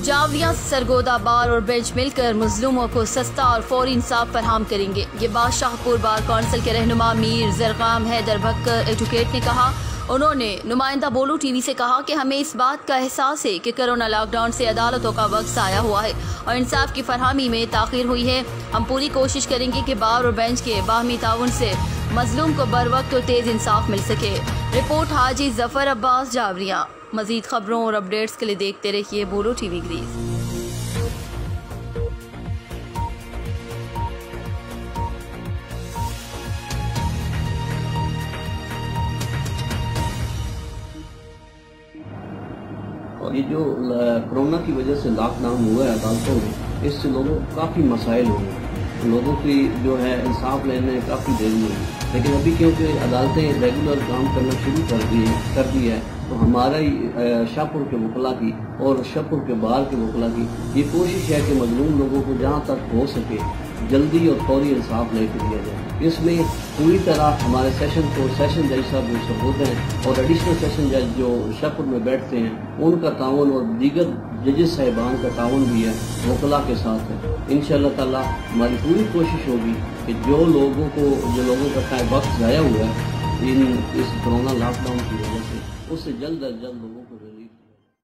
जाविया, सरगोदा बार और बेंच मिलकर मजलूमों को सस्ता और फौरी इंसाफ फराहम करेंगे। ये बात शाहपुर बार कौंसिल के रहनुमा मीर जरगाम हैदर भक्कर एडवोकेट ने कहा। उन्होंने नुमाइंदा बोलू टीवी से कहा कि हमें इस बात का एहसास है कि कोरोना लॉकडाउन से अदालतों का वक्त आया हुआ है और इंसाफ की फरहमी में ताखीर हुई है। हम पूरी कोशिश करेंगे कि बार और बेंच के बाहमी ताउन से मजलूम को बर वक्त और तेज इंसाफ मिल सके। रिपोर्ट हाजी जफर अब्बास, जावरिया। मजीद खबरों और अपडेट्स के लिए देखते रहिए बोलो टीवी ग्रीस। और ये जो कोरोना की वजह से लॉकडाउन हुआ है अदालतों में, इससे लोगों को काफ़ी मसाइल हुए, लोगों की जो है इंसाफ लेने में काफ़ी देरी हुई। लेकिन अभी क्योंकि अदालतें रेगुलर काम करना शुरू कर दी है, तो हमारा शाहपुर के वकला की और शाहपुर के बाहर के वकला की ये कोशिश है कि मजलूम लोगों को जहाँ तक हो सके जल्दी और फौरी इंसाफ लेकर दिया जाए। इसमें पूरी तरह हमारे सेशन जज साहब जो सब होते हैं और एडिशनल सेशन जज जो शाहपुर में बैठते हैं, उनका ताउन और दीगर जजेस साहिबान का ताउन भी है वकला के साथ है। इंशाअल्लाह ताला हमारी पूरी कोशिश होगी कि जो लोगों का वक्त ज़ाया हुआ है इस कोरोना लॉकडाउन की वजह से, उससे जल्द अज जल्द लोगों